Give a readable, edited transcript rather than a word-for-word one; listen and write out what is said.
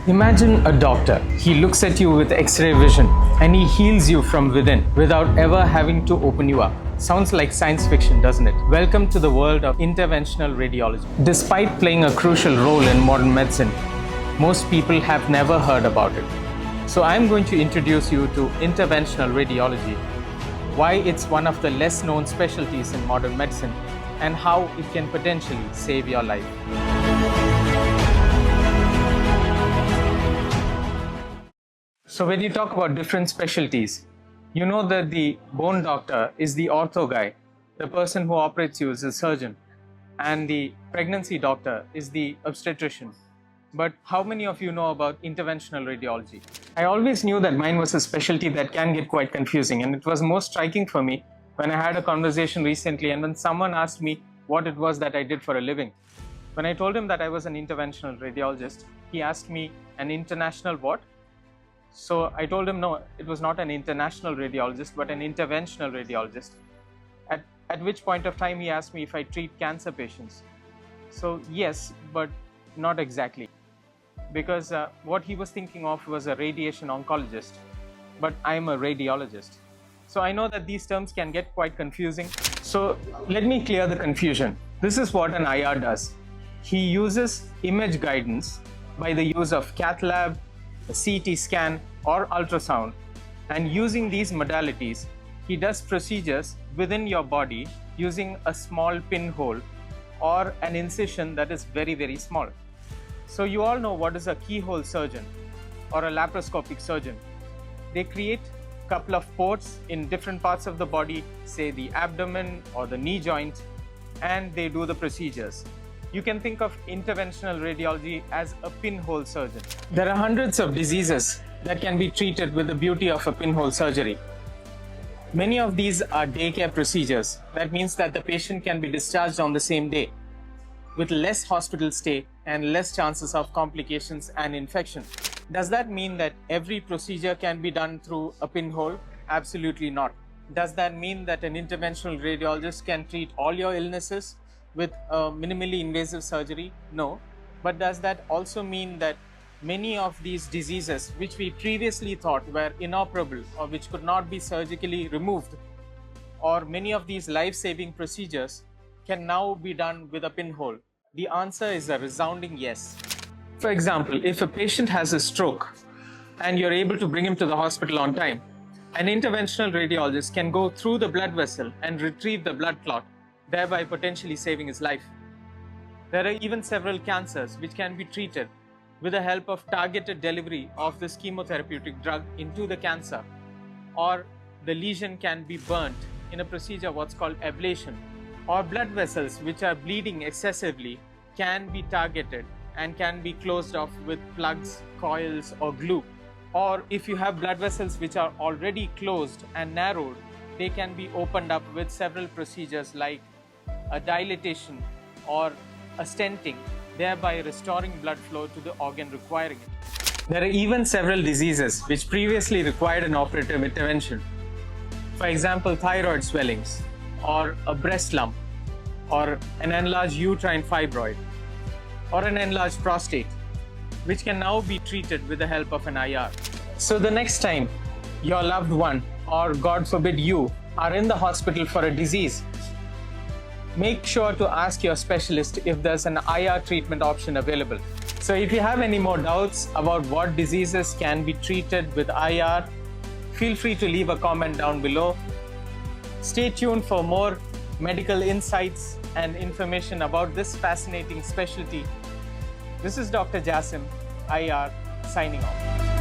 Imagine a doctor. He looks at you with X-ray vision and he heals you from within without ever having to open you up. Sounds like science fiction, doesn't it? Welcome to the world of interventional radiology. Despite playing a crucial role in modern medicine, most people have never heard about it. So I'm going to introduce you to interventional radiology, why it's one of the less known specialties in modern medicine, and how it can potentially save your life. So when you talk about different specialties, you know that the bone doctor is the ortho guy, the person who operates you is a surgeon, and the pregnancy doctor is the obstetrician. But how many of you know about interventional radiology? I always knew that mine was a specialty that can get quite confusing, and it was most striking for me when I had a conversation recently and when someone asked me what it was that I did for a living. When I told him that I was an interventional radiologist, he asked me, an international what? So I told him, no, it was not an international radiologist, but an interventional radiologist. At which point of time he asked me if I treat cancer patients. So yes, but not exactly. Because what he was thinking of was a radiation oncologist, but I'm a radiologist. So I know that these terms can get quite confusing. So let me clear the confusion. This is what an IR does. He uses image guidance by the use of cath lab, a CT scan or ultrasound, and using these modalities, he does procedures within your body using a small pinhole or an incision that is very, very small. So you all know what is a keyhole surgeon or a laparoscopic surgeon. They create a couple of ports in different parts of the body, say the abdomen or the knee joint, and they do the procedures. You can think of interventional radiology as a pinhole surgeon. There are hundreds of diseases that can be treated with the beauty of a pinhole surgery. Many of these are daycare procedures. That means that the patient can be discharged on the same day with less hospital stay and less chances of complications and infection. Does that mean that every procedure can be done through a pinhole? Absolutely not. Does that mean that an interventional radiologist can treat all your illnesses with a minimally invasive surgery? No. But does that also mean that many of these diseases which we previously thought were inoperable or which could not be surgically removed, or many of these life-saving procedures can now be done with a pinhole? The answer is a resounding yes. For example, if a patient has a stroke and you're able to bring him to the hospital on time, an interventional radiologist can go through the blood vessel and retrieve the blood clot, thereby potentially saving his life. There are even several cancers which can be treated with the help of targeted delivery of this chemotherapeutic drug into the cancer, or the lesion can be burnt in a procedure what's called ablation, or blood vessels which are bleeding excessively can be targeted and can be closed off with plugs, coils or glue. Or if you have blood vessels which are already closed and narrowed, they can be opened up with several procedures like a dilatation or a stenting, thereby restoring blood flow to the organ requiring it. There are even several diseases which previously required an operative intervention. For example, thyroid swellings, or a breast lump, or an enlarged uterine fibroid, or an enlarged prostate, which can now be treated with the help of an IR. So the next time your loved one, or God forbid you, are in the hospital for a disease, make sure to ask your specialist if there's an IR treatment option available. So if you have any more doubts about what diseases can be treated with IR, feel free to leave a comment down below. Stay tuned for more medical insights and information about this fascinating specialty. This is Dr. Jassim IR signing off.